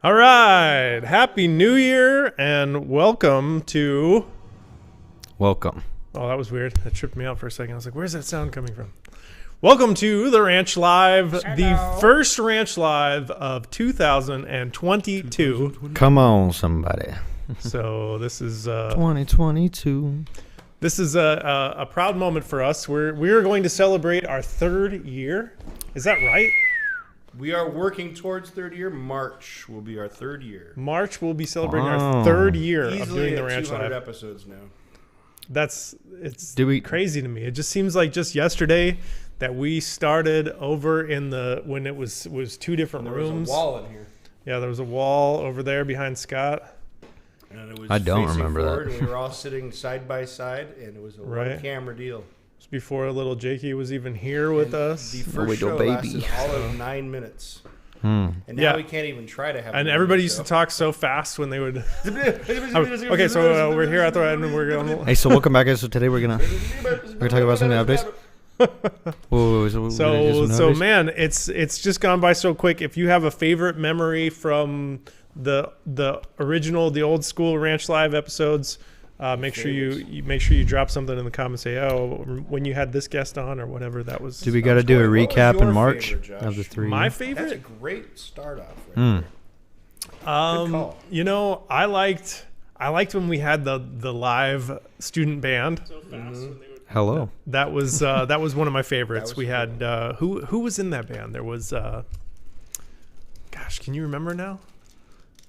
All right. Happy New Year and welcome to... Welcome. Oh, that was weird. That tripped me out for a second. I was like, where's that sound coming from? Welcome to the Ranch Live, the first Ranch Live of 2022. Come on, somebody. So this is 2022. This is a proud moment for us. We're going to celebrate our third year. Is that right? We are working towards third year. March will be our third year. March will be celebrating our third year of Easily doing the at Ranch 200 Live. episodes now. It's crazy to me. It just seems like just yesterday that we started over in when it was two different rooms. There was a wall in here. Yeah, there was a wall over there behind Scott. And it was I don't facing remember forward, that. And we were all sitting side by side, and it was a one-camera deal. It was before little Jakey was even here with us. The first show lasted all of 9 minutes. And now we can't even try to have. And everybody used to talk so fast when they would. Okay, so we're here at the end, and we're going. Hey, so welcome back, guys. So today we're gonna talk about some updates. So man, it's just gone by so quick. If you have a favorite memory from the original, the old school Ranch Live episodes, make sure you drop something in the comments. Say, oh, when you had this guest on or whatever. That was. Do we got to do a recap in March favorite, of the three? My favorite. That's a great start off. Right Good call. You know, I liked when we had the live student band. So fast when they would. Hello. That was one of my favorites. We cool. had who was in that band? There was gosh, can you remember now?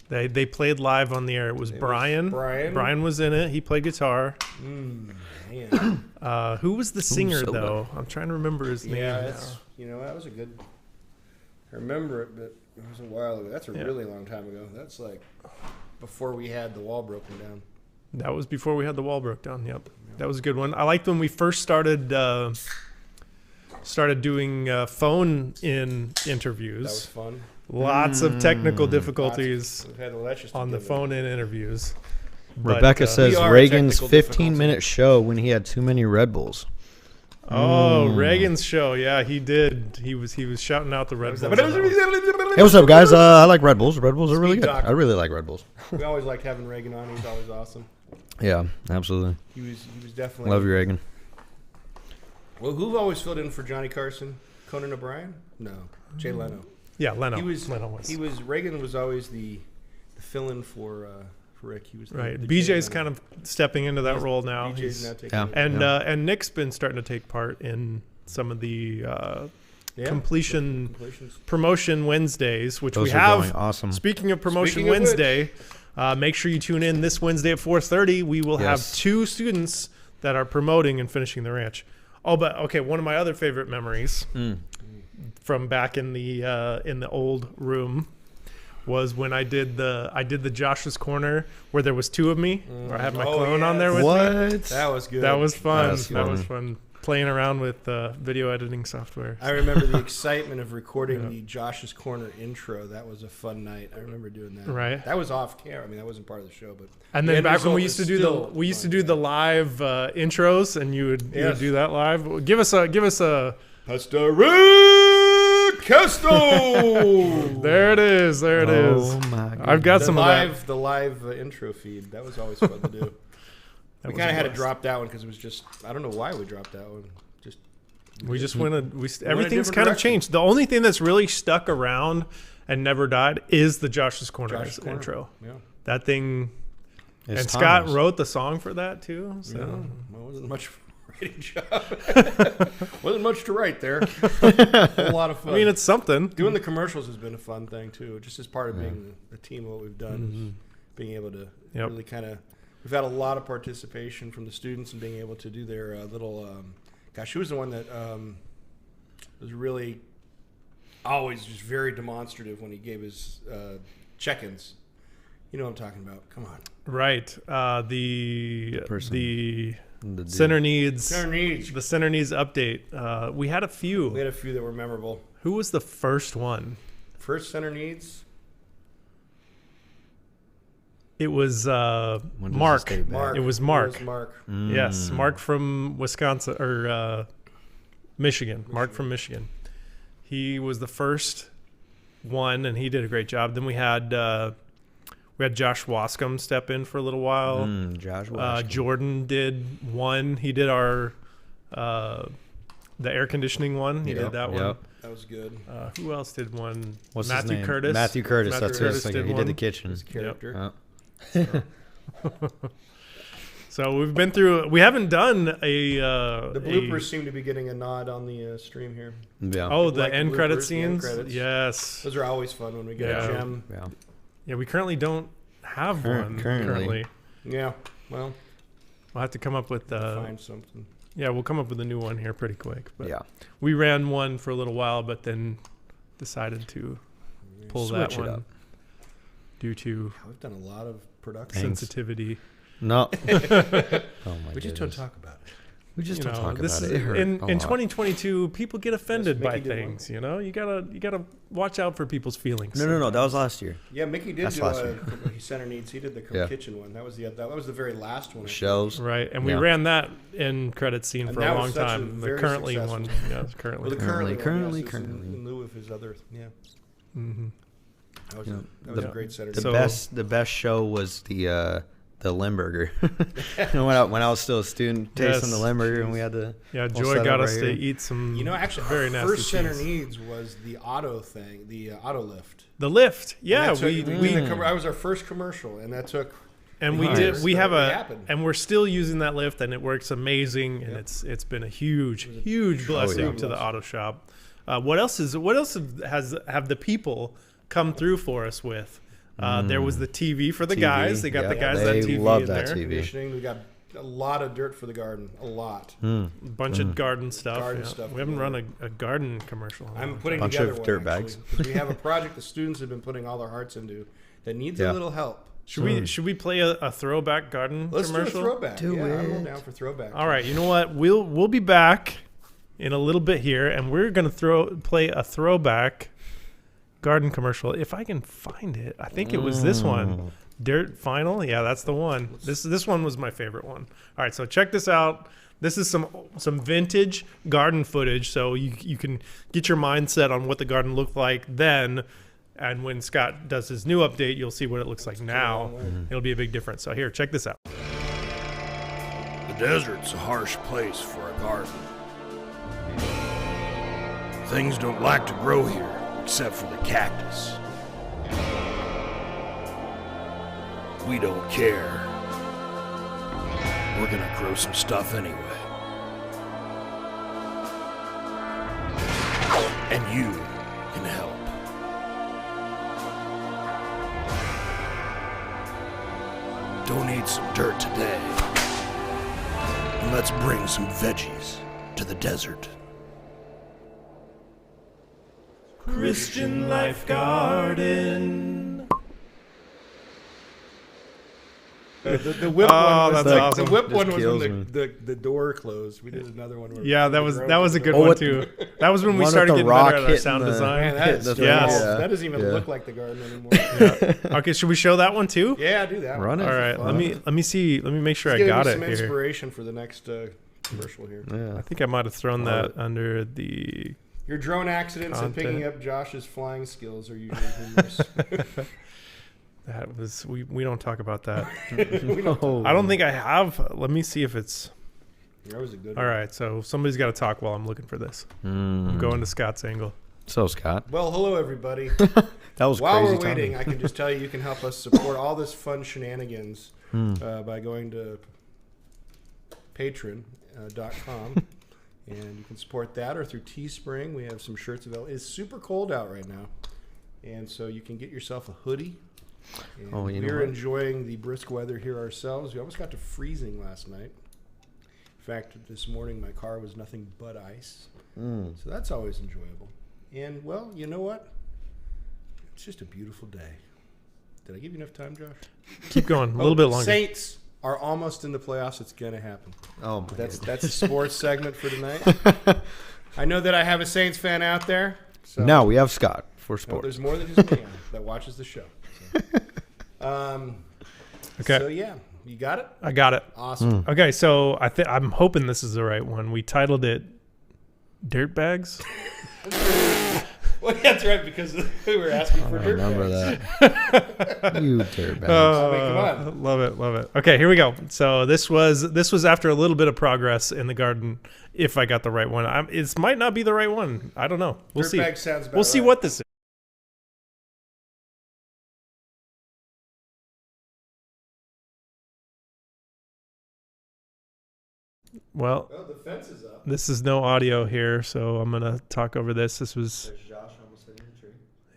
They played live on the air. It was Brian. Brian was in it. He played guitar. Man. Who was the singer so though? I'm trying to remember his name. Yeah, that was a good. I remember it, but it was a while ago. That's a really long time ago. That's like before we had the wall broken down. That was before we had the wall broke down. Yep, that was a good one. I liked when we first started doing phone interviews. That was fun. Lots of technical difficulties We've had Alexis on the together. phone-in interviews. Rebecca But, says We are Reagan's technical 15-minute show when he had too many Red Bulls. Oh, Reagan's show. Yeah, he did. He was shouting out the Red Bulls. Hey, what's up, guys? I like Red Bulls. Red Bulls are really Speed good. talk. I really like Red Bulls. We always liked having Reagan on. He was always awesome. Yeah, absolutely. He was definitely. Love you, Reagan. Well, who always filled in for Johnny Carson? Conan O'Brien? No, Jay Leno. Yeah, Leno. Leno was. Reagan was always the fill-in for Rick. He was right. the BJ's Jay kind of stepping into that role now. BJ's now taking Yeah. it. And Nick's been starting to take part in some of the completions. promotion Wednesdays, which Those we are have. going awesome. Speaking of promotion Speaking of Wednesday, make sure you tune in this Wednesday at 4:30. We will have Yes. 2 students that are promoting and finishing the ranch. Oh, but okay, one of my other favorite memories from back in the old room was when I did the Josh's Corner where there was 2 of me, where I had my clone on there with me. What? That was good. That was fun. That was fun playing around with video editing software. I remember the excitement of recording the Josh's Corner intro. That was a fun night. I remember doing that. Right. That was off camera. I mean, that wasn't part of the show, but And the then end back when result we is used to do the live intros, and you would do that live. Give us a. Pastor Rick Kesto. There it is. Oh my God. I've got some of that. The live intro feed. That was always fun to do. We kind of had to drop that one because it was just, I don't know why we dropped that one. We just went everything's different kind of direction. changed. The only thing that's really stuck around and never died is the Josh's Corner intro. Yeah. That thing. It's and Scott timeless. wrote the song for that too. So. Well, wasn't much of a writing job. Wasn't much to write there. A lot of fun. I mean, it's something. Doing the commercials has been a fun thing too, just as part of being a team of what we've done, is being able to really kind of. We've had a lot of participation from the students and being able to do their little. Gosh, who was the one that was really always just very demonstrative when he gave his check-ins? You know what I'm talking about. Come on. Right. The person. the The dude. center needs. The center needs update. We had a few. We had a few that were memorable. Who was the first one? First center needs. It was When does Mark. this date back? It was Mark. It was Mark. Yes, Mark from Wisconsin or Michigan. Mark from Michigan. He was the first one, and he did a great job. Then we had Josh Wascom step in for a little while. Josh Wascom. Jordan did one. He did our the air conditioning one. He did that one. That was good. Who else did one? What's Matthew his name? Curtis. Matthew Curtis. Matthew That's what I was Curtis thinking. did He one. did the kitchen. His character. So we've been through. We haven't done a. The bloopers seem to be getting a nod on the stream here. Yeah. Oh, Like the end bloopers, credit the scenes. end credits. Yes. Those are always fun when we get a gem. Yeah. Yeah, we currently don't have one. Currently. Yeah. Well, We'll have to come up with find something. Yeah, we'll come up with a new one here pretty quick. But Yeah. we ran one for a little while, but then decided to pull Switch that it one up. due to We've done a lot of production. sensitivity. No. Oh my We just don't goodness. talk about it. We just don't talk this about is it. It hurt in a in lot. 2022. People get offended Yes, by Mickey did one. things. You know, you gotta watch out for people's feelings. No. That was last year. Yeah, Mickey did That's do last a year. Center Needs. He did the Yeah. kitchen one. That was the very last one. I think. Shelves. Right, and we Yeah. ran that in credit scene And for a that long was such a time. The very currently successful one, yeah, it's currently. Well, the currently Currently. in lieu of his other. Yeah, hmm that was, Yeah. that was The- a great Saturday. The So- best show was the Limburger. when I was still a student, tasting Yes. the Limburger, and we had to. Yeah, We'll Joy set got up us right to here. eat some. You know, actually, very our nasty first Center cheese. Needs was the auto thing, the auto lift. The lift, And yeah, that took- we did I was our first commercial, and that took. and we Nice. did. We have It a, happened. and we're still using that lift, and it works amazing, and Yep. it's been a huge blessing yeah. to the auto shop. What else have the people come through for us with? There was the TV for the TV, guys. They got the guys that they TV love in that there. TV. Conditioning. We got a lot of dirt for the garden. A lot. A bunch of garden stuff. Garden yeah. stuff. We haven't run a garden commercial. in a I'm long putting Bunch together of one, dirt actually, bags. 'cause we have a project the students have been putting all their hearts into that needs Yeah. a little help. Should we play a throwback garden Let's commercial? do a throwback. Do yeah, I'm all it. down for throwback. All right, you know what? We'll be back in a little bit here, and we're gonna play a throwback garden commercial if I can find it. I think it was this one, Dirt Final. Yeah, that's the one. This one was my favorite one. All right, so check this out. This is some vintage garden footage, so you can get your mindset on what the garden looked like then. And when Scott does his new update, you'll see what it looks like now. It'll be a big difference. So here, check this out. The desert's a harsh place for a garden. Things don't like to grow here, except for the cactus. We don't care. We're gonna grow some stuff anyway. And you can help. Donate some dirt today. And let's bring some veggies to the desert. Christian Life Garden. The whip Oh, one was that's the, awesome. the whip Just one was kills when me. the door closed. We did another one. Where Yeah, that the was drone a came good out. one with too. That was when we One with started the getting rock better at our hitting sound the- design. Man, that Hit is the small. Yes. Yeah. That doesn't even Yeah. look like the garden anymore. Okay, should we show that one too? Yeah, do that. Run one. it. All right, Fun. let me see. Let me make sure Let's I give got you it some here. inspiration for the next commercial here. Yeah. I think I might have thrown Love that under the. Your drone accidents and Content. picking up Josh's flying skills are usually humorous. That was we don't talk about that. We don't- Oh. I don't think I have. Let me see if it's. That was a good All one. right, so somebody's got to talk while I'm looking for this. I'm going to Scott's angle. So Scott, Well, hello, everybody. that was While crazy we're waiting, timing. I can just tell you can help us support all this fun shenanigans by going to patreon.com. And you can support that or through Teespring. We have some shirts available. It's super cold out right now. And so you can get yourself a hoodie. And Oh, you know we're what? enjoying the brisk weather here ourselves. We almost got to freezing last night. In fact, this morning my car was nothing but ice. So that's always enjoyable. And, well, you know what? It's just a beautiful day. Did I give you enough time, Josh? Keep going a little bit longer. Saints are almost in the playoffs. It's going to happen. Oh, my That's goodness. the sports segment for tonight. I know that I have a Saints fan out there. So Now we have Scott for no, sports. there's more than just me that watches the show. So. Okay. So, yeah. You got it? I got it. Awesome. Okay, so I'm hoping this is the right one. We titled it "Dirt Bags." Well, that's right, because we were asking for I dirt remember bags. that. You dirtbags. Come on. Love it. Okay, here we go. So this was after a little bit of progress in the garden. If I got the right one, it might not be the right one. I don't know. We'll see. Dirtbag sounds about We'll see right. what this is. Well, Oh, the fence is up. this is no audio here, so I'm gonna talk over this. This was,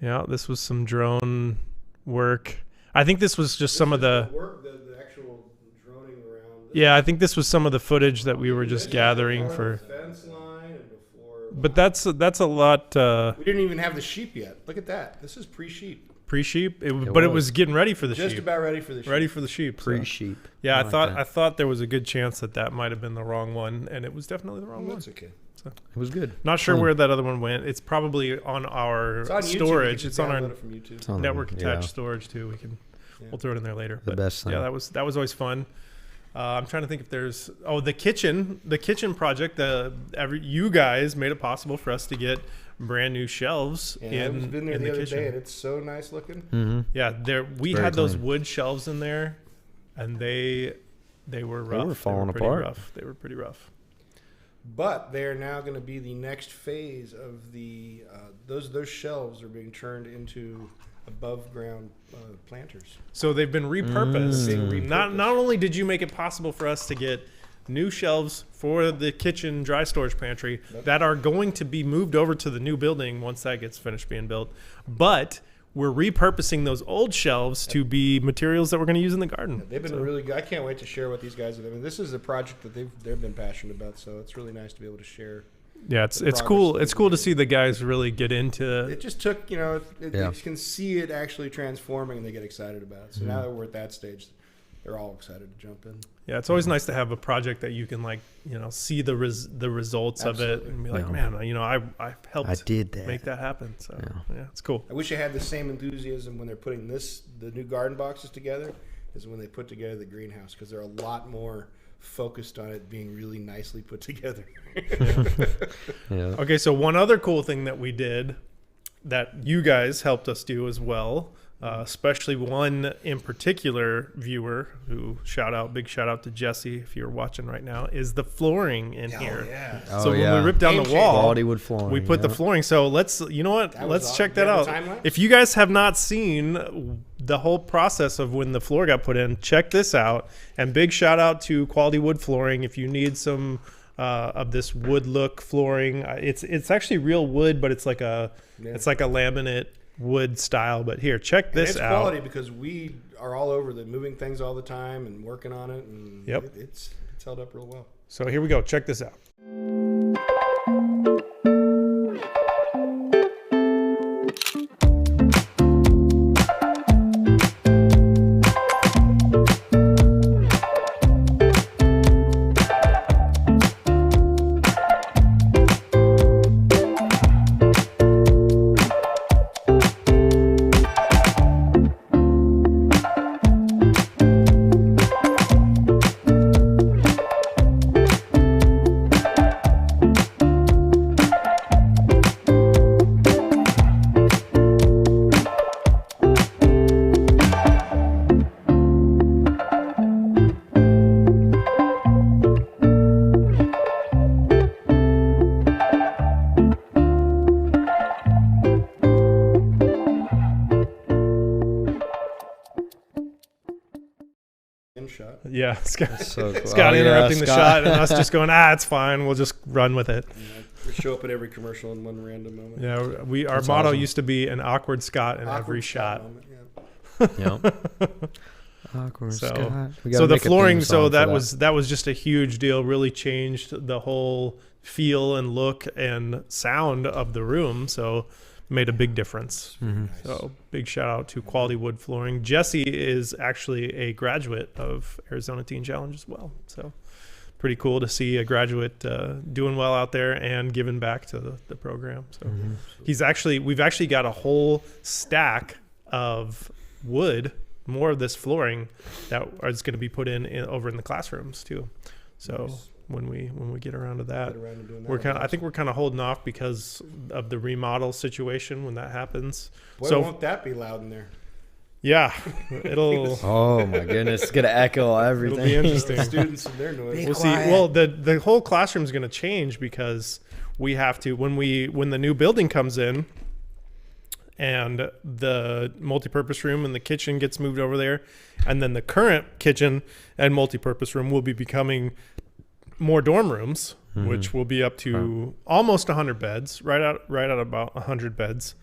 yeah, this was some drone work. I think this was just some of the. The actual droning around. Yeah, I think this was some of the footage that we were just gathering for. Fence line and before. But that's a lot We didn't even have the sheep yet. Look at that. This is pre-sheep. pre-sheep, but it was getting ready for the Just sheep. about ready for the sheep. Ready for the sheep. so- Pre-sheep. Yeah, like that. I thought there was a good chance that might have been the wrong one, and it was definitely the wrong one. That's okay. It was good. Not sure Clean. where that other one went. It's probably on our It's on YouTube. You can storage. just It's on our download it from YouTube. It's on network the- attached yeah. storage too. Yeah. We'll throw it in there later. The But best thing. yeah, that was always fun. I'm trying to think if there's the kitchen project. You guys made it possible for us to get brand new shelves Yeah, I've been there in the other kitchen. day, and it's so nice looking. Mm-hmm. Yeah, we very had those clean. wood shelves in there, and they were rough. were falling pretty apart. Rough. They were pretty rough. But they are now going to be the next phase of the those shelves are being turned into above ground planters. So they've been repurposed. Being Not repurposed. only did you make it possible for us to get new shelves for the kitchen dry storage pantry that are going to be moved over to the new building once that gets finished being built, but we're repurposing those old shelves to be materials that we're going to use in the garden. They've been really good. I can't wait to share what these guys have. I mean, this is a project that they've been passionate about, so it's really nice to be able to share. Yeah, it's progress cool. that It's we've cool to made. see the guys really get into. It just took, Yeah. you can see it actually transforming, and they get excited about it. So now that we're at that stage, they're all excited to jump in. Yeah, it's always nice to have a project that you can see the results of it Absolutely. and be like, Yeah. man, I helped I did that. make that happen. So Yeah. yeah, it's cool. I wish I had the same enthusiasm when they're putting the new garden boxes together as when they put together the greenhouse, because they're a lot more focused on it being really nicely put together. Yeah. Okay, so one other cool thing that we did that you guys helped us do as well, especially one in particular viewer who big shout out to Jesse if you're watching right now, is the flooring in here. yeah. So when we ripped down Game the changer. wall, Quality wood flooring. we put the yeah. flooring. So let's That was let's awesome. check Do you that have out. the time-lapse? If you guys have not seen the whole process of when the floor got put in, check this out. And big shout out to Quality Wood Flooring. If you need some of this wood look flooring, it's actually real wood, but it's like a laminate wood style. But here, check And this it's out. quality because we are all over the moving things all the time and working on it, and Yep. it's held up real well. So here we go. Check this out. In shot. Yeah, Scott, So cool. Scott Oh, yeah, interrupting the Scott. shot and us just going, it's fine. We'll just run with it. We show up at every commercial in one random moment. Yeah, our That's motto awesome. used to be an awkward Scott in Awkward every shot. moment, yeah. Yep. Awkward So- Scott. We So gotta the make a flooring, theme so song for that was just a huge deal. Really changed the whole feel and look and sound of the room. So made a big difference. Mhm. So big shout out to Quality Wood Flooring. Jesse is actually a graduate of Arizona Teen Challenge as well. So pretty cool to see a graduate doing well out there and giving back to the program. So we've actually got a whole stack of wood, more of this flooring that is going to be put in over in the classrooms too. So when we get around to that. Get around to doing that. We're kind of, I think we're kind of holding off because of the remodel situation when that happens. Boy, So won't that be loud in there? yeah, it'll Oh my goodness, it's gonna echo everything. it'll be interesting. Students and their noise. We'll see. Well, the whole classroom is going to change because we have to when the new building comes in and the multipurpose room and the kitchen gets moved over there, and then the current kitchen and multipurpose room will be becoming more dorm rooms, which will be up to almost 100 beds, right at about 100 beds.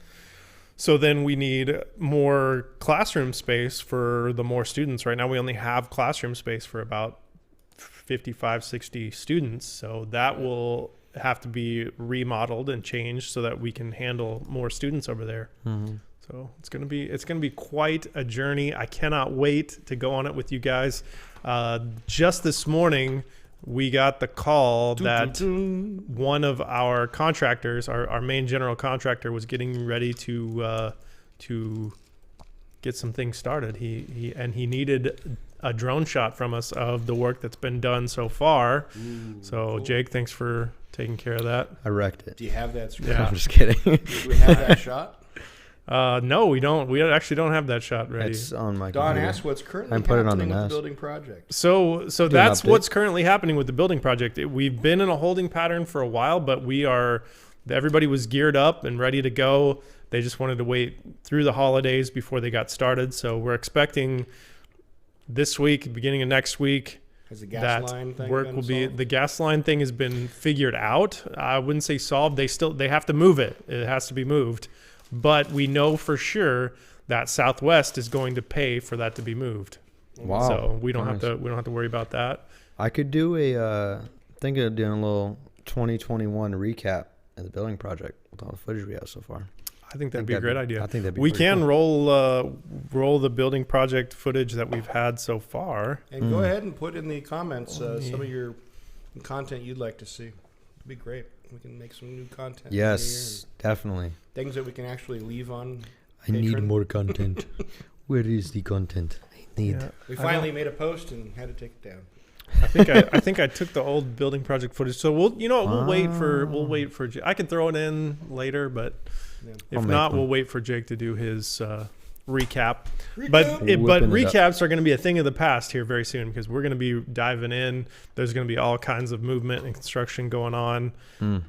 So then we need more classroom space for the more students. Right now we only have classroom space for about 55, 60 students. So that will have to be remodeled and changed so that we can handle more students over there. So it's gonna be quite a journey. I cannot wait to go on it with you guys. Just this morning, we got the call that one of our contractors, our main general contractor, was getting ready to get some things started. He needed a drone shot from us of the work that's been done so far. So cool. Jake, thanks for taking care of that. I wrecked it. Do you have that? Yeah. I'm just kidding. Do we have that shot? No, we don't. We actually don't have that shot ready. It's on my Don computer. asked what's currently I put it on happening the with NAS. the building project. So an that's update. what's currently happening with the building project. We've been in a holding pattern for a while, but everybody was geared up and ready to go. They just wanted to wait through the holidays before they got started. So we're expecting this week, beginning of next week, Has the gas line thing work been will be solved? the gas line thing has been figured out. I wouldn't say solved. They have to move it. It has to be moved. But we know for sure that Southwest is going to pay for that to be moved. Wow. So we don't Nice. have to worry about that. I could do think of doing a little 2021 recap of the building project with all the footage we have so far. I think that'd be a great idea. I think that'd be We pretty can cool. roll the building project footage that we've had so far. And go ahead and put in the comments some of your content you'd like to see. It'd be great. We can make some new content. Yes, definitely. Things that we can actually leave on. I need Patreon. more content. Where is the content? I need. Yeah. We finally made a post and had to take it down. I think I took the old building project footage. So we'll wait for I can throw it in later, but Yeah. if I'll not, make we'll one. wait for Jake to do his recap. But Whipping it recaps are going to be a thing of the past here very soon because we're going to be diving in. There's going to be all kinds of movement and construction going on,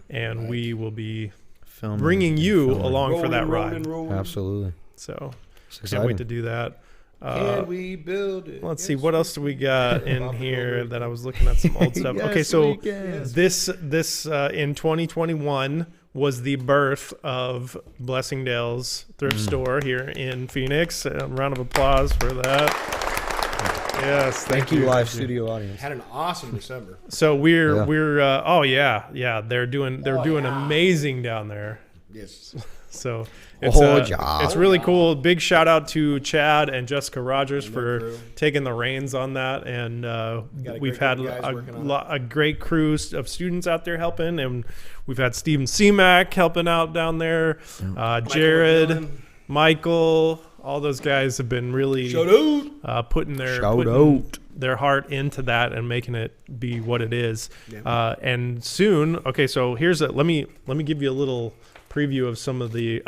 and we will be Filming bringing and you filming. along for that ride. Absolutely. So It's can't exciting. wait to do that. Can we build it? Let's see Yes, what we else do we got in Buffalo here Ring. that I was looking at some old stuff. Yes, Okay, so we can. this in 2021 was the birth of Blessingdale's thrift store here in Phoenix. A round of applause for that. Yes, Thank you, live Thank you. studio audience. Had an awesome December. So we're Yeah. they're doing yeah. amazing down there. Yes. So Yeah. it's really cool. Big shout out to Chad and Jessica Rogers And for their crew. taking the reins on that. And a we've great had group of guys working on a great crew of students out there helping. And we've had Steven Seamack helping out down there. Jared, McMillan. Michael, all those guys have been really Shout out. putting Shout out. their heart into that and making it be what it is. Yeah. And soon, okay, so let me give you a little preview of some of the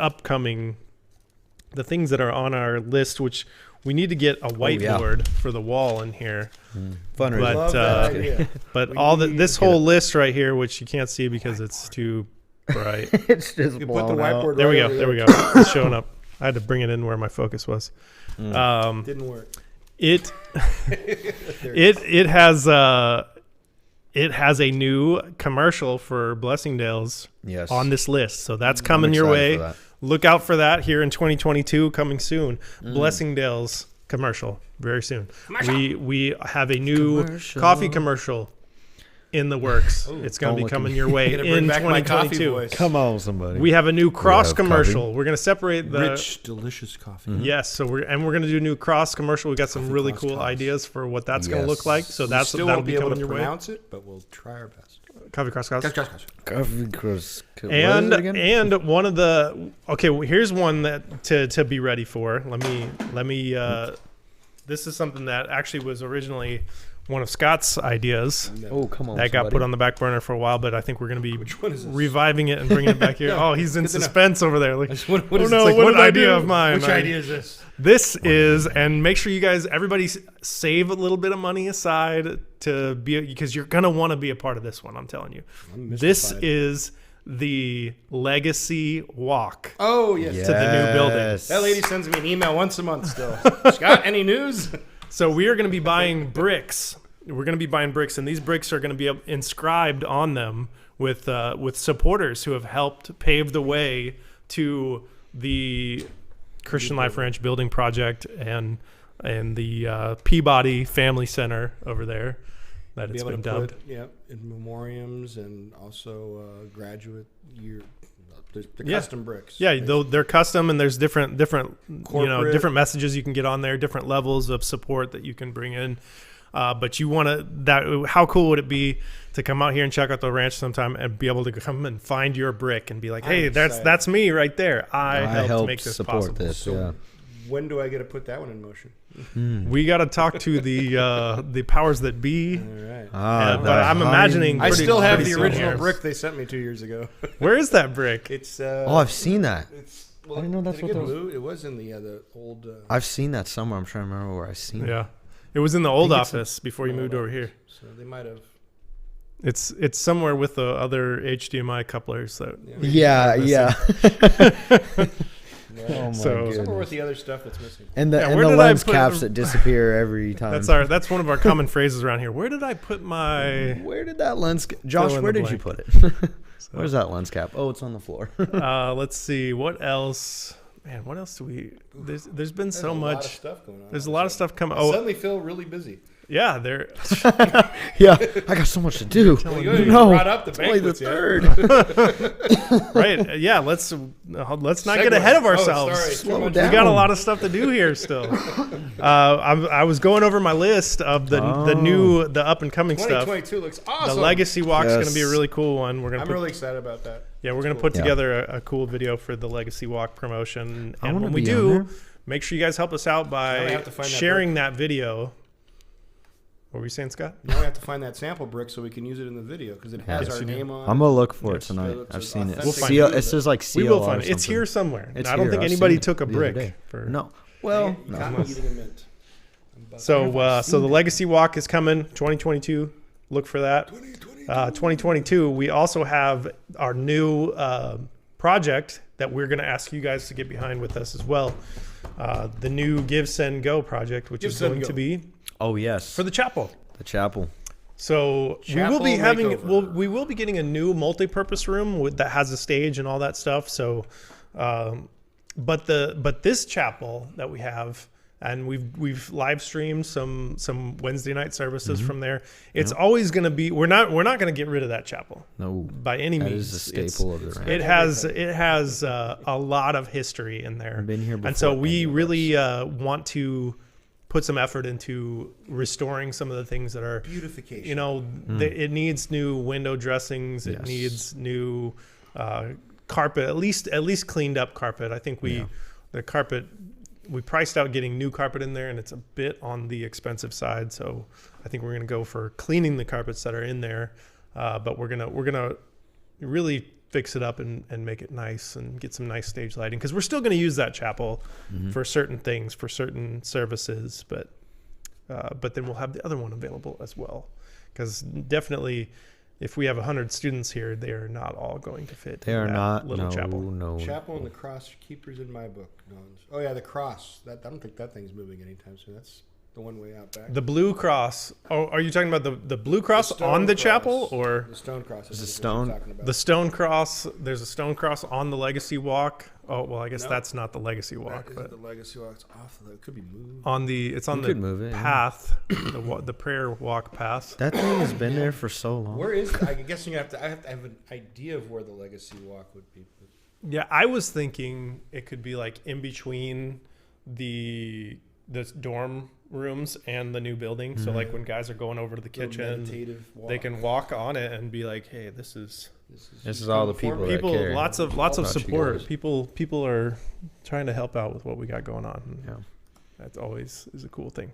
things that are on our list, which we need to get a whiteboard for the wall in here. Fundraiser. But, Love that idea. But We need- this whole list right here, which you can't see because it's too bright. It's just You put the blown out. whiteboard There we right go. over There we go. It's showing up. I had to bring it in where my focus was. Didn't work. It There it it has a new commercial for Blessingdale's Yes. on this list. So that's I'm coming your excited way. for that. Look out for that here in 2022, coming soon. Mm. Blessingdale's commercial very soon. We have a new Commercial. coffee commercial in the works. It's going don't to be look at coming me. your way Gonna bring in back my coffee 2022. voice. Come on, somebody. We have a new cross have commercial. We're going to separate the Rich, delicious coffee. Yes, so we're going to do a new cross commercial. We got some really cross cool coffee. ideas for what that's going to Yes. look like. So We that's still that'll won't be be able coming to your way. pronounce it, but we'll try our best. Coffee cross cross. Coffee cross. What is And it again? and one of the here's one that to be ready for. Let me this is something that actually was originally one of Scott's ideas Oh, come on. that got put on the back burner for a while, but I think we're going to be Which one is this? reviving it and bringing it back here. Yeah. Oh, he's in Good to know. suspense over there. Like, What oh is no, this? what did I idea do? of mine? Which idea is this? This is, and make sure you guys, everybody save a little bit of money aside to be, because you're going to want to be a part of this one, I'm telling you. I'm This mystified. is the Legacy Walk Oh, yes. to the new building. That lady sends me an email once a month still. Scott, any news? So we are going to be buying bricks. We're going to be buying bricks, and these bricks are going to be inscribed on them with supporters who have helped pave the way to the Christian Life Ranch building project and the Peabody Family Center over there that Be it's able been to dubbed. put, in memoriams and also graduate year. The Yeah. custom bricks. Yeah, though they're custom, and there's different Corporate. different messages you can get on there, different levels of support that you can bring in. But you want to how cool would it be to come out here and check out the ranch sometime and be able to come and find your brick and be like, hey, I'm that's excited. me right there. I helped helped make this support possible. this. So Yeah. when do I get to put that one in motion? We got to talk to the powers that be. All right. But I'm imagining I pretty- still have pretty the soon original here. brick they sent me 2 years ago. Where is that brick? It's Oh, I've seen that. it's I didn't know that's did it what get those- moved? It was in the old. I've seen that somewhere. I'm trying to remember where I've seen it. Yeah, it was in the old think it's office before you old moved over office. here. So they might have. It's somewhere with the other HDMI couplers. That Yeah, yeah. Yeah. Oh my So- goodness. Somewhere with the other stuff that's missing. And the, Yeah, and where the did I lens put caps the- that disappear every time. that's one of our common phrases around here. Where did I put my? Where did that lens? Josh, in where the did you blank. put it? Where's that lens cap? Oh, it's on the floor. Let's see what else. Man, what else do we? There's been so There's a lot of much. stuff going on. There's a lot of stuff coming. I Oh, suddenly feel really busy. yeah, there. Yeah, I got so much to do. Well, you haven't No, brought up the it's only the banquets yet. third. Right. Yeah. Let's not get Segue. ahead of Oh, ourselves. sorry. Slow Too much- down. We got a lot of stuff to do here still. I was going over my list of the up and coming stuff. 2022 looks The awesome. Legacy Walk is going to Yes. be a really cool one. We're going I'm to really excited about that. we're going to cool. put Yeah. together a cool video for the Legacy Walk promotion. I And wanna when we be on do, there. make sure you guys help us out Now we by have to find that sharing that video. What were you saying, Scott? Now we have to find that sample brick so we can use it in the video because it has Yes, our you do. name on. I'm gonna look for it Yes. tonight. It looks I've as seen it. authentic as CL, you it says like CLR. We will find or it. It's something. here somewhere. It's I don't here. think I've anybody seen it took a the other brick. day. For, No. Well, You no. caught me eating a mint. So the Legacy Walk is coming 2022. Look for that. 2022. We also have our new project that we're going to ask you guys to get behind with us as well. The new Give, Send, Go project, which Give, is Send, going Go. to be Oh yes. for the chapel. the chapel. So Chapel we will be getting a new multi-purpose room that has a stage and all that stuff. So, but this chapel that we have, and we've live streamed some Wednesday night services from there. It's always going to be. We're not going to get rid of that chapel No. by any That means. is a staple of the ranch. It has a lot of history in there. I've been here And so before we any of really want to put some effort into restoring some of the things that are, Beautification. you know, it needs new window dressings. It Yes. needs new carpet, at least cleaned up carpet. I think the carpet, we priced out getting new carpet in there, and it's a bit on the expensive side. So I think we're going to go for cleaning the carpets that are in there. But we're gonna really fix it up and make it nice and get some nice stage lighting, because we're still going to use that chapel for certain things, for certain services, but then we'll have the other one available as well, because definitely if we have 100 students here, they are not all going to fit They in are that not. little No. chapel. No. Chapel and the cross keepers in my book. Oh yeah, the cross. I don't think that thing's moving anytime soon. That's the one way out back. The blue cross. Oh, are you talking about the blue cross stone on the cross. chapel, or The stone cross. Is it what stone? you're talking about. the stone cross? There's a stone cross on the Legacy Walk. Oh well, I guess No. that's not the Legacy That Walk, isn't but the legacy walk. It's off. It could be moved. it's on You the could move it, yeah. path, the prayer walk path. That thing has been there for so long. Where is? I guess you have to. I have to have an idea of where the legacy walk would be. Yeah, I was thinking it could be like in between the dorm rooms and the new building. So like when guys are going over to the Little kitchen, meditative walk. they can walk on it and be like, "Hey, this is This is all the before people me. that people, care. lots of About you support. guys. People are trying to help out with what we got going on. Yeah. That always is a cool thing.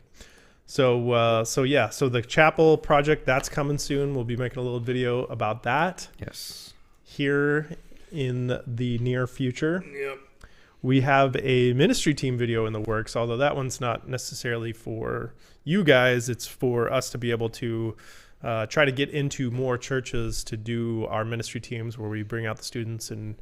So the chapel project, that's coming soon. We'll be making a little video about that. Yes. Here in the near future. Yep. We have a ministry team video in the works, although that one's not necessarily for you guys. It's for us to be able to try to get into more churches to do our ministry teams where we bring out the students and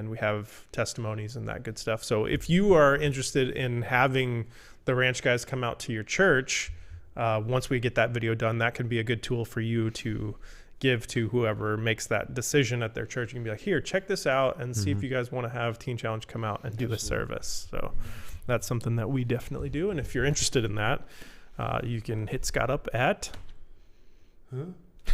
we have testimonies and that good stuff. So if you are interested in having the ranch guys come out to your church, once we get that video done, that can be a good tool for you to give to whoever makes that decision at their church. You can be like, here, check this out and see if you guys want to have Teen Challenge come out and do this service. So that's something that we definitely do. And if you're interested in that, you can hit Scott up at...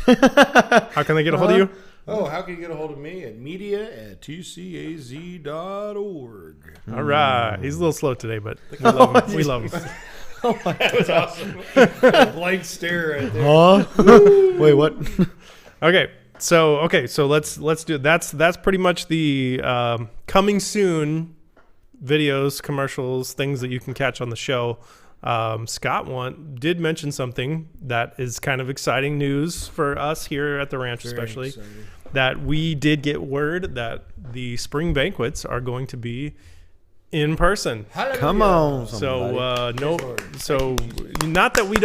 How can they get a hold of you? Oh, how can you get a hold of me? At media@tcaz.org. All right. He's a little slow today, but we love him. We love him. That was awesome. Blank stare right there. Huh? Wait, what? Okay, so let's do it. That's pretty much the coming soon videos, commercials, things that you can catch on the show. Scott did mention something that is kind of exciting news for us here at the ranch, especially that we did get word that the spring banquets are going to be in person. Hallelujah. Come on. So not that we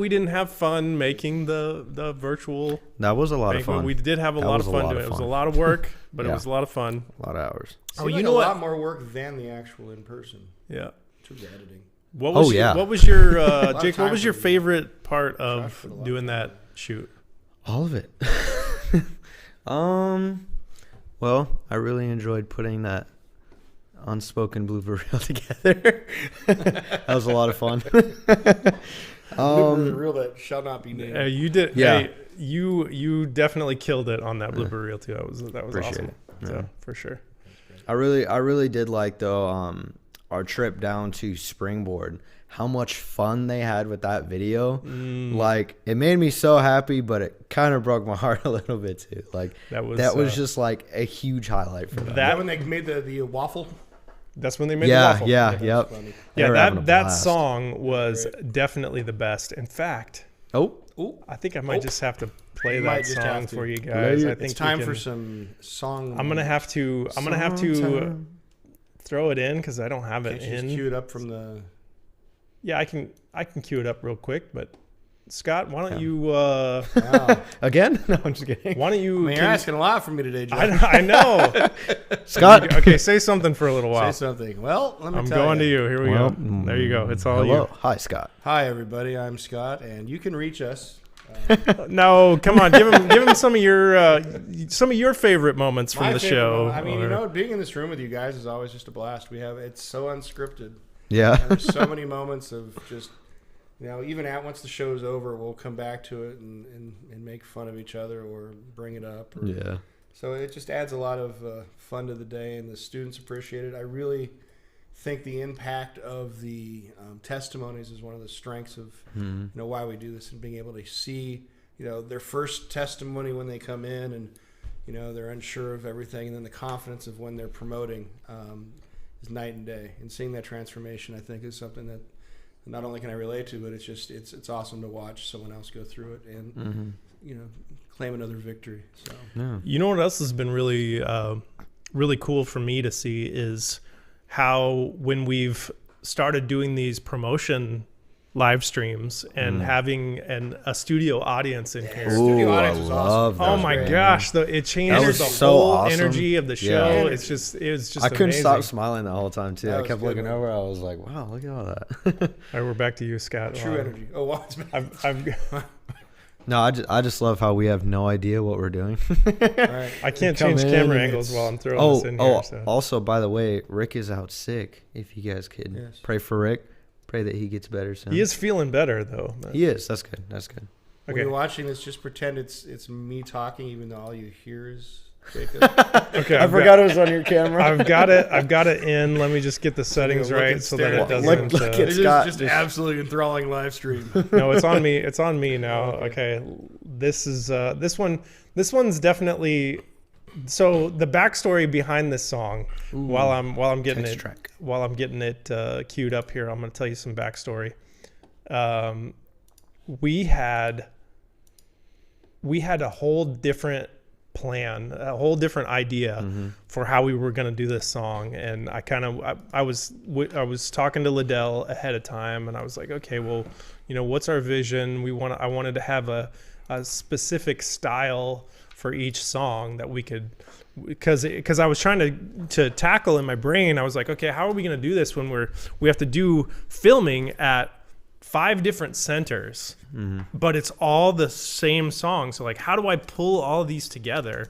didn't have fun making the virtual That was a lot banquet. of fun. We did have a lot of fun doing it. It was a lot of work, but it was a lot of fun. A lot of hours. Seemed like a lot more work than the actual in person. Yeah. To the editing. What was your Jake? What was your favorite part of doing that shoot? All of it. Well, I really enjoyed putting that unspoken blooper reel together. That was a lot of fun. Blooper reel that shall not be named. You did. Yeah. Hey, you definitely killed it on that blooper reel too. That was Appreciate awesome. it. So Yeah. for sure. I really did like though our trip down to Springboard. How much fun they had with that video. Like, it made me so happy, but it kind of broke my heart a little bit too. Like, that was just like a huge highlight for them. Is that when they made the waffle? That's when they made the waffle. Yep. Yeah, that song was definitely the best. In fact, I think I might just have to play that song for you guys. I think it's time for some song. I'm gonna have to throw it in because I don't have it in. Just cue it up from the. Yeah, I can cue it up real quick, but Scott, why don't you again? No, I'm just kidding. Why don't you? I mean, you're asking a lot from me today, Joe. I know. Scott. Okay, say something for a little while. Say something. Well, let me I'm tell going you. to you. Here we go. There you go. It's all Hello. you. Hi, Scott. Hi, everybody. I'm Scott, and you can reach us. No, come on. Give him some of your favorite moments from the show. I mean, being in this room with you guys is always just a blast. It's so unscripted. Yeah. There's so many moments of just, even once the show's over, we'll come back to it and make fun of each other or bring it up. Yeah. So it just adds a lot of fun to the day, and the students appreciate it. I really think the impact of the testimonies is one of the strengths of why we do this, and being able to see their first testimony when they come in, and they're unsure of everything, and then the confidence of when they're promoting is night and day. And seeing that transformation, I think, is something that not only can I relate to, but it's awesome to watch someone else go through it and claim another victory. So you know what else has been really really cool for me to see is how when we've started doing these promotion live streams and having a studio audience in here. Studio audience is awesome. Oh my gosh, it changes the whole energy of the show. Yeah. It was just I couldn't amazing. Stop smiling the whole time too. I kept looking one. over. I was like, wow, look at all that. All right, we're back to you, Scott. True energy. Oh, wow. No, I just love how we have no idea what we're doing. Right. I can't change camera angles while I'm throwing this in here. So. Also, by the way, Rick is out sick. If you guys could pray for Rick. Pray that he gets better soon. He is feeling better though. He is. That's good. That's good. Okay. When you're watching this, just pretend it's me talking, even though all you hear is Jacob. Okay, I forgot it was on your camera. I've got it in. Let me just get the settings right so that it doesn't. Look at it Scott. Just absolutely enthralling live stream. No, it's on me. It's on me now. Okay, this is this one. This one's definitely. So the backstory behind this song, while I'm getting it queued up here, I'm going to tell you some backstory. we had a whole different plan, a whole different idea for how we were going to do this song. And I was talking to Liddell ahead of time, and I was like, okay, well, what's our vision? I wanted to have a specific style for each song that we could, because I was trying to tackle in my brain. I was like, okay, how are we going to do this when we have to do filming at 5 different centers, but it's all the same song. So like, how do I pull all of these together?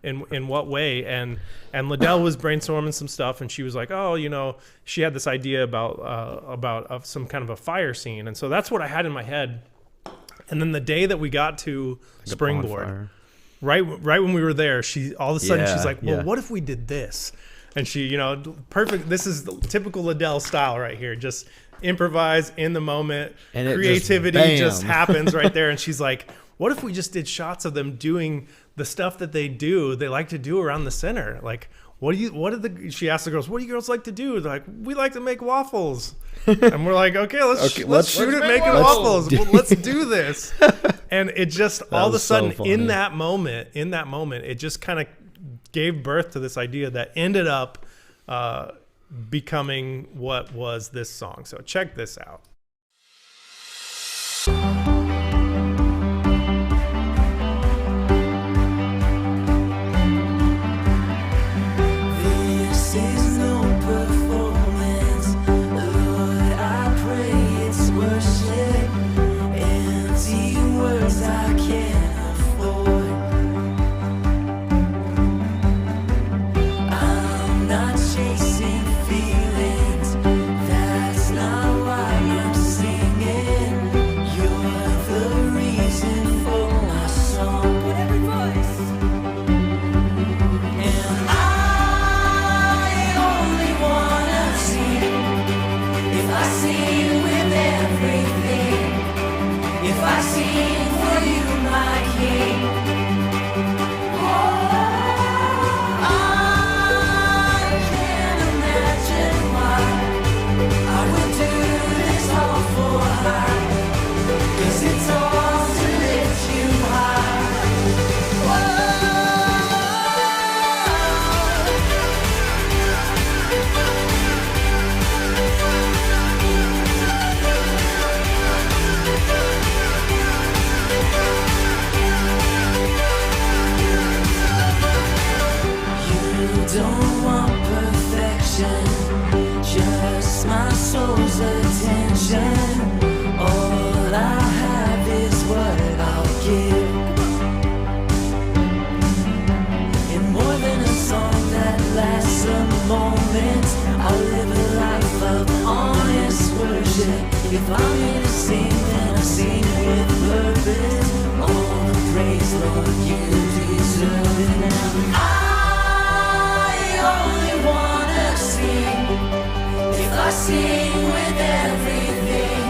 In what way? And Liddell was brainstorming some stuff, and she was like, oh, she had this idea about some kind of a fire scene. And so that's what I had in my head. And then the day that we got to Springboard, right when we were there, she all of a sudden she's like, well, what if we did this? And she, perfect. This is the typical Liddell style right here. Just improvise in the moment, and creativity just happens right there. And she's like, what if we just did shots of them doing the stuff that they like to do around the center? Like, she asked the girls, what do you girls like to do? They're like, we like to make waffles. And we're like, okay, let's shoot it making waffles. Well, let's do this. And it just all of a sudden in that moment, it just kind of gave birth to this idea that ended up becoming what was this song. So check this out. If I'm here to sing, then I sing with purpose. All the praise, Lord, you deserve it now. I only wanna sing. If I sing with everything,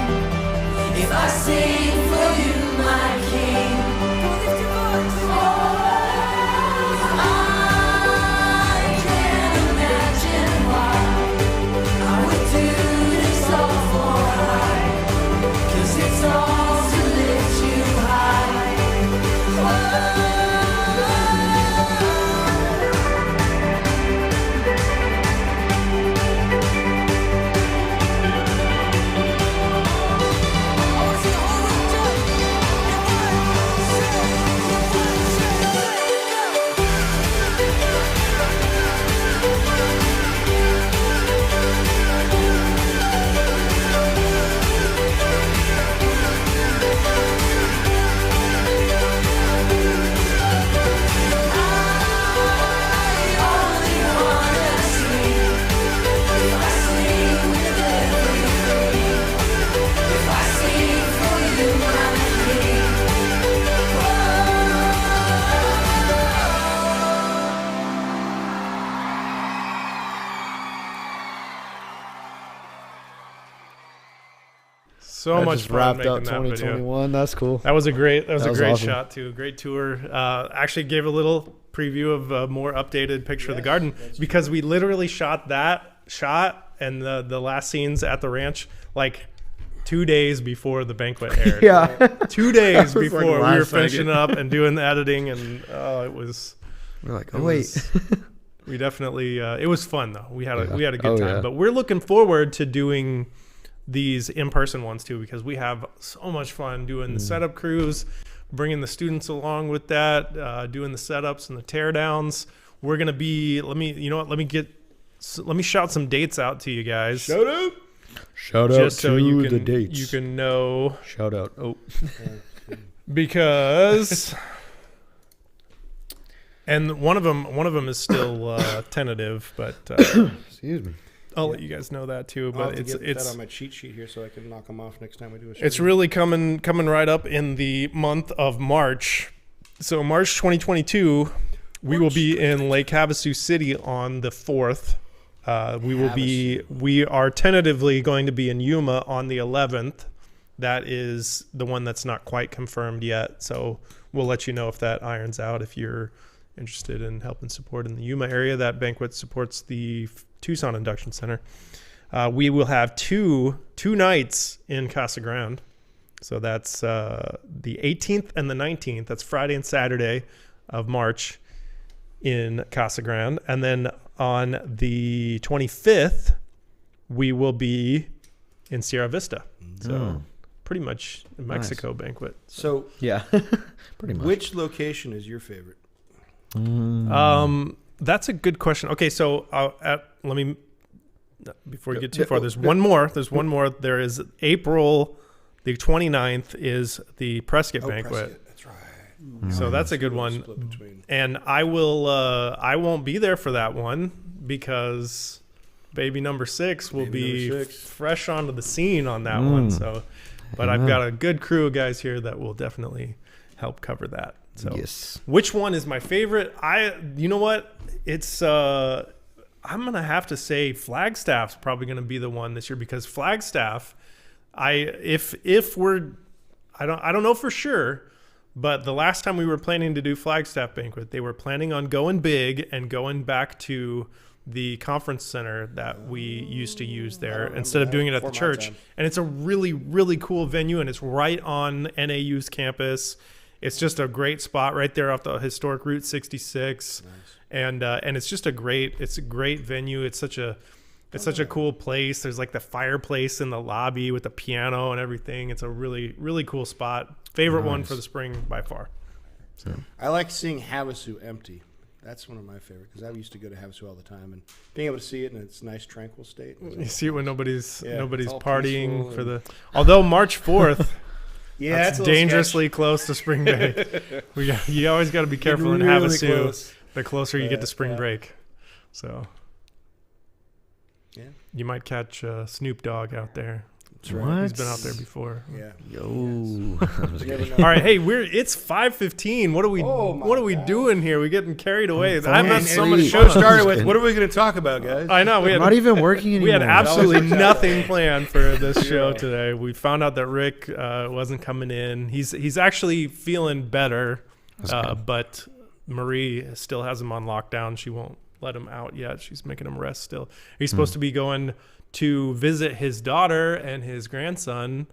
if I sing for you, my King. So much just fun wrapped making up that 2021. video. That's cool. That was a great awesome. shot too. Great tour. Actually gave a little preview of a more updated picture of the garden, because we literally shot that shot and the last scenes at the ranch like 2 days before the banquet aired. Yeah. 2 days That was like before we last were finishing second. up and doing the editing, and it was. We're like, It oh wait. was- we definitely. It was fun though. We had a good Oh, time. yeah. But we're looking forward to doing these in-person ones too, because we have so much fun doing the setup crews, bringing the students along with that, doing the setups and the teardowns. We're gonna be. Let me shout some dates out to you guys. Shout out. Shout out Just so to you can the dates. you can know, Shout out. Oh. because and one of them is still tentative, but Excuse me. I'll let you guys know that too. I'll have But to get that it's on my cheat sheet here so I can knock them off next time we do a show. it's really coming right up in the month of March. So March 2022, we will be in Lake Havasu City on the 4th. We are tentatively going to be in Yuma on the 11th. That is the one that's not quite confirmed yet. So we'll let you know if that irons out. If you're interested in helping support in the Yuma area, that banquet supports the Tucson Induction Center. We will have two nights in Casa Grande. So that's the 18th and the 19th. That's Friday and Saturday of March in Casa Grande. And then on the 25th, we will be in Sierra Vista. So pretty much a Mexico banquet. So, Yeah. Pretty much. which location is your favorite? That's a good question. Okay, so let me before you get too far. There's one more. There is April the 29th is the Prescott banquet. Prescott. That's right. So that's a good one. Split between. And I won't be there for that one because baby number 6 will Baby be number 6. fresh onto the scene on that one. So, but I've got a good crew of guys here that will definitely help cover that. So, Yes. which one is my favorite? You know what? It's I'm gonna have to say Flagstaff's probably gonna be the one this year because Flagstaff, if we're I don't know for sure. But the last time we were planning to do Flagstaff banquet, they were planning on going big and going back to the conference center that we used to use there instead of doing it at the before my church. time. And it's a really, really cool venue, and it's right on NAU's campus. It's just a great spot right there off the historic Route 66. Nice. And it's just a great venue. It's such a cool place. There's like the fireplace in the lobby with the piano and everything. It's a really, really cool spot. Favorite one for the spring by far. So I like seeing Havasu empty. That's one of my favorite because I used to go to Havasu all the time and being able to see it in its nice tranquil state. you see it when nobody's Yeah, it's all partying peaceful for the. Although March 4th, Yeah, that's it's a little dangerously close to spring break. You always got to be careful in really Havasu. close. The closer you get to Yeah, spring yeah. break, so Yeah. you might catch Snoop Dogg out there. That's right. He's been out there before. Yeah. Yo. You never know. All right, hey, it's 5:15. What are we Oh my What are we God. doing here? We're getting carried away. I've falling had so much asleep. Show fun. started with, what are we going to talk about, guys? I know we I'm had not even working anymore. we had absolutely Always nothing planned for this show today. We found out that Rick wasn't coming in. He's actually feeling better, but Marie still has him on lockdown. She won't let him out yet. She's making him rest still. He's supposed to be going to visit his daughter and his grandson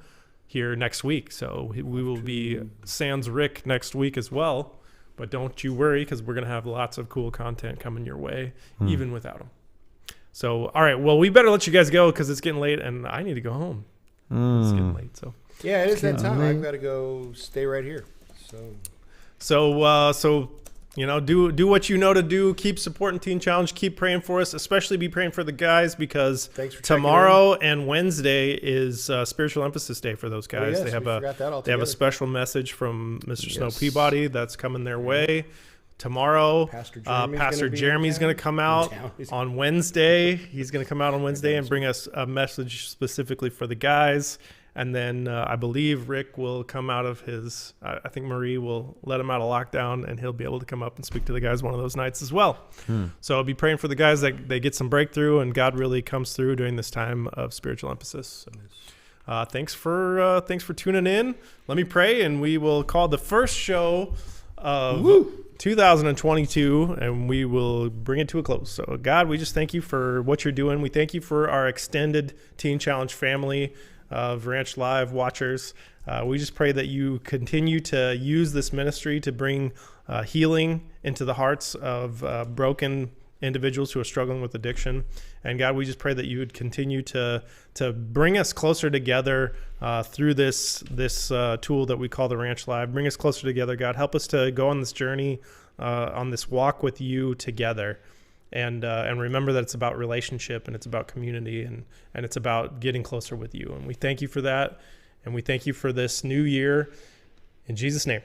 here next week. So we will be sans Rick next week as well. But don't you worry, because we're going to have lots of cool content coming your way, even without him. So, all right. Well, we better let you guys go because it's getting late and I need to go home. It's getting late. Yeah, it is that time. Can't I've got to go stay right here. So do what you know to do. Keep supporting Teen Challenge. Keep praying for us. Especially be praying for the guys because Thanks for checking tomorrow and Wednesday is Spiritual Emphasis Day for those guys. yes, They have we forgot that a altogether. special message from Mr. Snow Yes. Peabody that's coming their way. Tomorrow, Pastor Pastor Jeremy's gonna be in Jeremy's town. going to come out town. on Wednesday. He's going to come out on Wednesday and bring us a message specifically for the guys. And then I believe Rick will come out of his, I think Marie will let him out of lockdown and he'll be able to come up and speak to the guys one of those nights as well. So I'll be praying for the guys that they get some breakthrough and God really comes through during this time of spiritual emphasis. So, thanks for tuning in. Let me pray and we will call the first show of 2022 and we will bring it to a close. So God, we just thank you for what you're doing. We thank you for our extended Teen Challenge family. of Ranch Live watchers. We just pray that you continue to use this ministry to bring healing into the hearts of broken individuals who are struggling with addiction. And God, we just pray that you would continue to bring us closer together through this tool that we call the Ranch Live. Bring us closer together, God. Help us to go on this journey, on this walk with you together. And remember that it's about relationship, and it's about community, and it's about getting closer with you. And we thank you for that. And we thank you for this new year. In Jesus' name,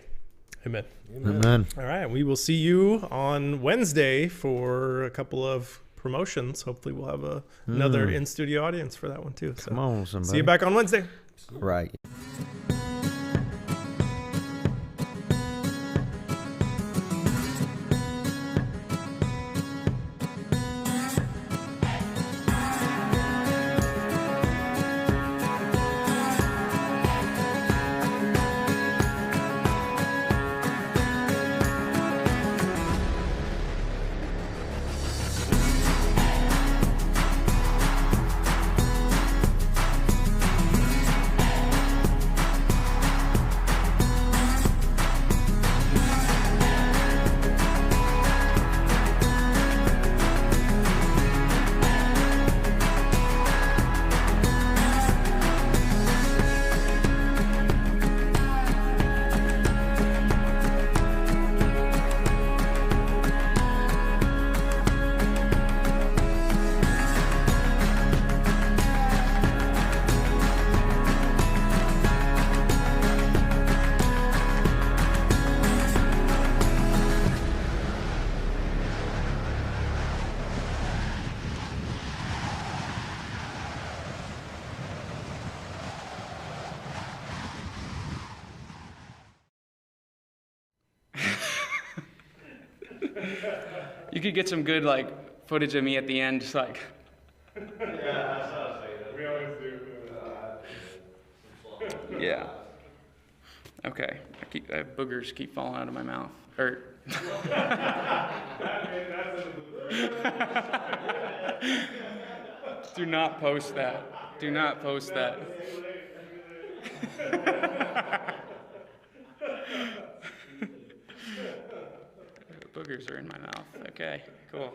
amen. Amen. All right. We will see you on Wednesday for a couple of promotions. Hopefully we'll have another in-studio audience for that one too. So Come on, somebody. see you back on Wednesday. Right. You could get some good footage of me at the end, just like. We always do. Yeah. Okay. Boogers keep falling out of my mouth. Or. Do not post that. Do not post that. Boogers are in my mouth. Okay, cool.